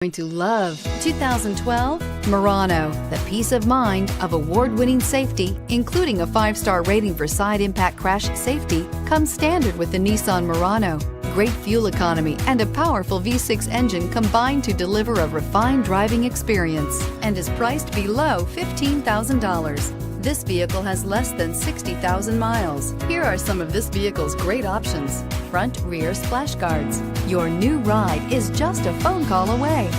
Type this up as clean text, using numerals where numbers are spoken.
Going to love 2012 Murano. The peace of mind of award-winning safety, including a 5-star rating for side impact crash safety, comes standard with the Nissan Murano. Great fuel economy and a powerful V6 engine combine to deliver a refined driving experience and is priced below $15,000. This vehicle has less than 60,000 miles. Here are some of this vehicle's great options: front rear splash guards. Your new ride is just a phone call away.